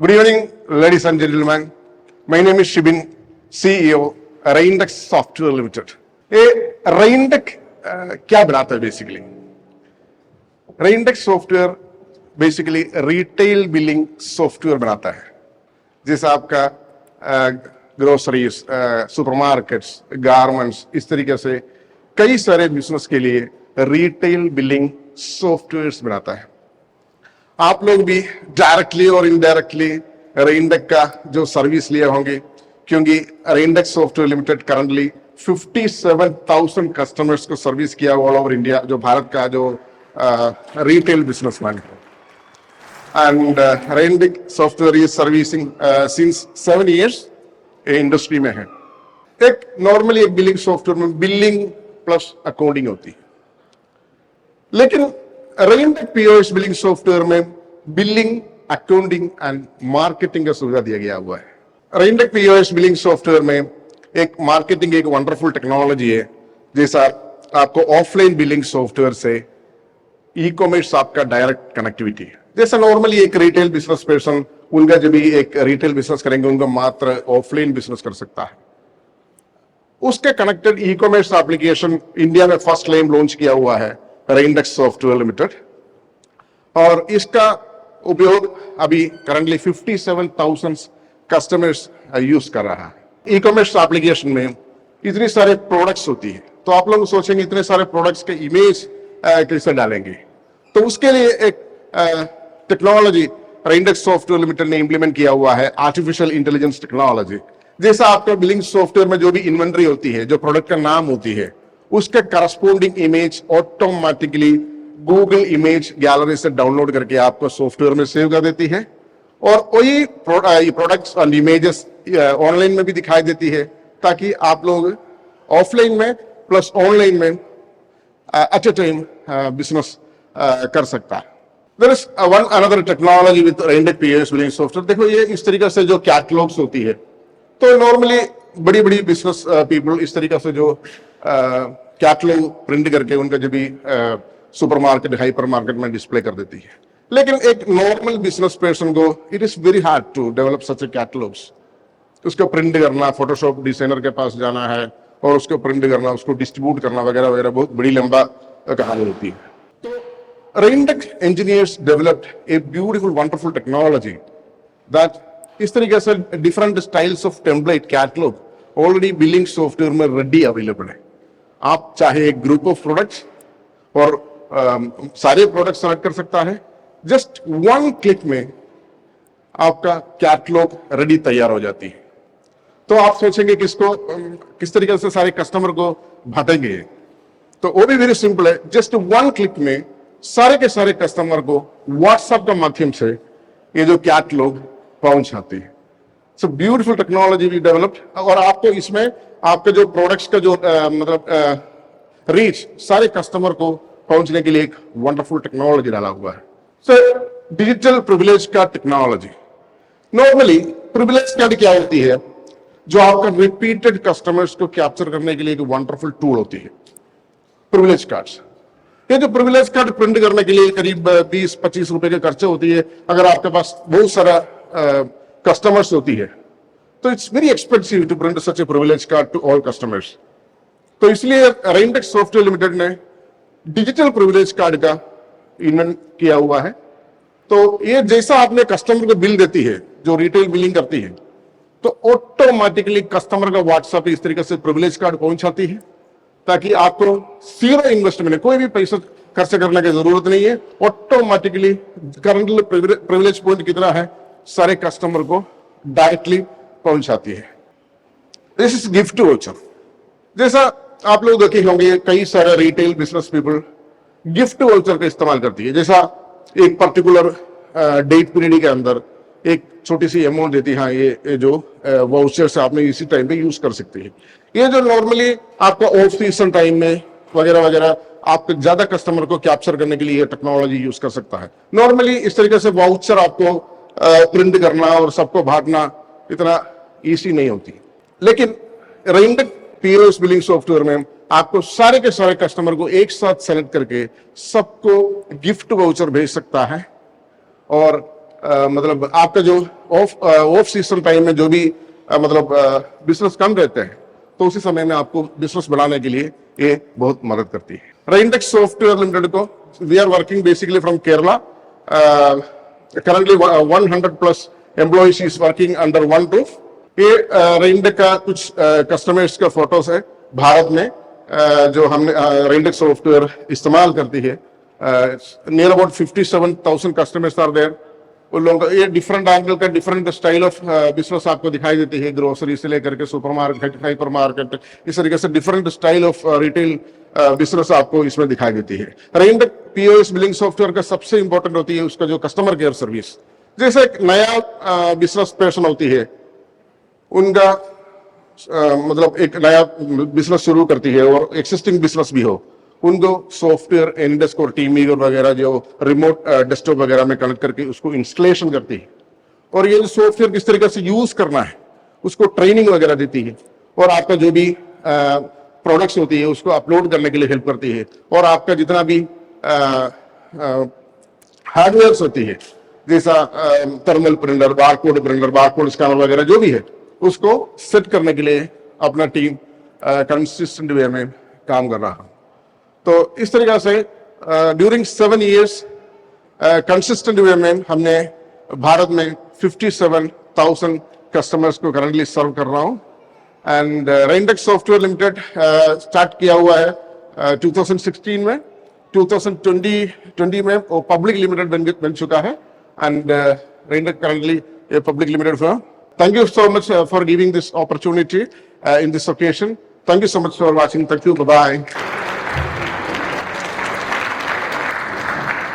Good evening, ladies and gentlemen. My name is Shibin, CEO, Raindex Software Limited. ये Raindex क्या बनाता है basically? Raindex software basically retail billing software बनाता है, जैसे आपका ग्रोसरीज, सुपरमार्केट्स, गारमेंट्स, इस तरीके से कई सारे बिजनेस के लिए रिटेल बिलिंग सॉफ्टवेयर्स बनाता है। आप लोग भी डायरेक्टली और इनडायरेक्टली रेनडेक्स का जो सर्विस लिए होंगे, क्योंकि Randex software limited currently 57,000 customers को सर्विस किया ऑल ओवर इंडिया, जो भारत का जो रिटेल बिजनेसमैन है। And Randex software is servicing since 7 years industry में है। एक नॉर्मली एक बिलिंग सॉफ्टवेयर में बिलिंग प्लस अकाउंटिंग होती है, लेकिन रेनडेक्स पीओएस बिलिंग सॉफ्टवेयर में बिलिंग, अकाउंटिंग एंड मार्केटिंग का सुविधा दिया गया हुआ है। रेनडेक्स पीओएस बिलिंग सॉफ्टवेयर में एक मार्केटिंग एक वंडरफुल टेक्नोलॉजी है, जैसा आपको ऑफलाइन बिलिंग सॉफ्टवेयर से ई कॉमर्स आपका डायरेक्ट कनेक्टिविटी है। जैसा नॉर्मली एक रिटेल बिजनेस पर्सन, उनका जब भी एक रिटेल बिजनेस करेंगे, उनका मात्र ऑफलाइन बिजनेस कर सकता है। उसके connected e commerce application India में फर्स्ट टाइम लॉन्च किया हुआ है रेनडेक्स सॉफ्टवेयर लिमिटेड, और इसका उपयोग अभी करंटली 57,000 कस्टमर्स यूज कर रहा है। ई कॉमर्स एप्लीकेशन में इतने सारे प्रोडक्ट्स होती है, तो आप लोग सोचेंगे इतने सारे प्रोडक्ट्स के इमेज कैसे डालेंगे, तो उसके लिए एक टेक्नोलॉजी रेनडेक्स सॉफ्टवेयर लिमिटेड ने इंप्लीमेंट किया हुआ है, आर्टिफिशियल इंटेलिजेंस टेक्नोलॉजी। जैसा आपका बिलिंग सॉफ्टवेयर में जो भी इन्वेंट्री होती है, जो प्रोडक्ट का नाम होती है, उसके corresponding image automatically Google image gallery से डाउनलोड करके आपको सॉफ्टवेयर में सेव कर देती है, और वही प्रोडक्ट्स और इमेजेस ऑनलाइन में भी दिखाई देती है, ताकि आप लोग ऑफलाइन में प्लस ऑनलाइन में एट ए टाइम बिजनेस कर सकता है। There is one another technology with Randex POS billing software. देखो, ये इस तरीके से जो कैटलॉग्स होती है, तो नॉर्मली बड़ी बड़ी बिजनेस पीपल इस तरीके से जो कैटलॉग प्रिंट करके उनका जो भी सुपरमार्केट, हाइपर मार्केट में डिस्प्ले कर देती है। लेकिन एक नॉर्मल बिजनेस पर्सन को it is very hard to develop such a catalogs. उसको प्रिंट करना, फोटोशॉप डिजाइनर के पास जाना है और उसको प्रिंट करना, उसको डिस्ट्रीब्यूट करना वगैरह वगैरह, बहुत बड़ी लंबा कहानी होती है। तो Randex engineers developed a beautiful wonderful technology that इस तरीके से different styles of template catalog already billing software में रेडी अवेलेबल है। आप चाहे एक ग्रुप ऑफ प्रोडक्ट्स और सारे प्रोडक्ट सेलेक्ट कर सकता है, जस्ट वन क्लिक में आपका कैटलॉग रेडी तैयार हो जाती है। तो आप सोचेंगे किस तरीके से सारे कस्टमर को बांटेंगे, तो वो भी वेरी सिंपल है। जस्ट वन क्लिक में सारे के सारे कस्टमर को व्हाट्सएप के माध्यम से ये जो कैटलॉग पहुंच जाती है। सो ब्यूटीफुल टेक्नोलॉजी भी डेवलप्ड, और आपको इसमें आपके जो प्रोडक्ट्स का जो रीच सारे कस्टमर को पहुंचने के लिए एक वंडरफुल टेक्नोलॉजी डाला हुआ है। So digital privilege card technology. Normally privilege card क्या होती है? जो आपका रिपीटेड कस्टमर्स को कैप्चर करने के लिए एक वंडरफुल टूल होती है प्रिविलेज कार्ड्स। ये जो प्रिविलेज कार्ड प्रिंट करने के लिए करीब 20-25 रुपए के खर्चे होती है। अगर आपके पास बहुत सारा कस्टमर्स होती है, तो it's very expensive to print such a privilege card to all customers. तो इसलिए रेनडेक्स सॉफ्टवेयर लिमिटेड ने डिजिटल प्रिविलेज कार्ड का इन्वेंट किया हुआ है। तो ये जैसा आपने कस्टमर को बिल देती है, जो रिटेल बिलिंग करती है, तो ऑटोमेटिकली कस्टमर का व्हाट्सएप इस तरीके से प्रिविलेज कार्ड पहुंचाती है, ताकि आपको जीरो इन्वेस्टमेंट, कोई भी पैसा खर्च करने की जरूरत नहीं है। ऑटोमेटिकली करंट प्रिविलेज पॉइंट कितना है, सारे कस्टमर को डायरेक्टली पहुंचाती है। This is gift voucher. जैसा आप लोग देखे होंगे, कई सारे retail business people gift voucher का इस्तेमाल करती है। जैसा एक पर्टिकुलर डेट पीरियड के अंदर एक छोटी सी अमाउंट देती है, हाँ ये जो वाउचर से आपने इसी टाइम पे यूज कर सकते हैं। ये जो नॉर्मली आपका ऑफ सीजन टाइम में वगैरह वगैरह आप ज्यादा कस्टमर को कैप्चर करने के लिए ये टेक्नोलॉजी यूज कर सकता है। नॉर्मली इस तरीके से वाउचर आपको प्रिंट करना और सबको बांटना इतना इजी नहीं होती, लेकिन रेनडेक्स पीओएस बिलिंग सॉफ्टवेयर में आपको सारे के सारे कस्टमर को एक साथ सेलेक्ट करके सबको गिफ्ट वाउचर भेज सकता है, और मतलब आपका जो ऑफ सीजन टाइम में जो भी मतलब बिजनेस कम रहते हैं तो उसी समय में आपको बिजनेस बढ़ाने के लिए ये बहुत मदद करती है। रेंडेक्स सॉफ्टवेयर लिमिटेड को we are working basically from Kerala, currently 100 plus employees is working under one roof. ये रेंडेक का कुछ कस्टमर्स का फोटोज है भारत में जो हमने रेंडेक सॉफ्टवेयर इस्तेमाल करती है। Near about 57,000 customers are there. उन लोगों का ये डिफरेंट एंगल का डिफरेंट स्टाइल ऑफ बिजनेस आपको दिखाई देती है, ग्रोसरी से लेकर के सुपरमार्केट, हाइपर मार्केट, इस तरीके से different style of retail business आपको इसमें दिखाई देती है। रेंडेक पीओएस बिलिंग सॉफ्टवेयर का सबसे इंपॉर्टेंट होती है उसका जो कस्टमर केयर सर्विस। जैसे एक नया बिजनेस पर्सन होती है, उनका मतलब एक नया बिजनेस शुरू करती है और एक्सिस्टिंग बिजनेस भी हो, उनको सॉफ्टवेयर एनडेस्क और टीम वगैरह जो रिमोट डेस्कटॉप वगैरह में कनेक्ट करके उसको इंस्टॉलेशन करती है और ये सॉफ्टवेयर किस तरीके से यूज करना है उसको ट्रेनिंग वगैरह देती है और आपका जो भी प्रोडक्ट्स होती है उसको अपलोड करने के लिए हेल्प करती है और आपका जितना भी हार्डवेयर होती है जैसा थर्मल प्रिंटर, बारकोड स्कैनर वगैरह जो भी है उसको सेट करने के लिए अपना टीम कंसिस्टेंट वे में काम कर रहा है। तो इस तरीके से ड्यूरिंग 7 years कंसिस्टेंट वे में हमने भारत में 57,000 कस्टमर्स को करंटली सर्व कर रहा हूं। एंड रेंडेक्स सॉफ्टवेयर लिमिटेड स्टार्ट किया हुआ है 2016 में, 2020 में वो पब्लिक लिमिटेड बन चुका है and Randex currently a public limited firm. Thank you so much for giving this opportunity in this occasion. Thank you so much for watching. Thank you. Bye-bye.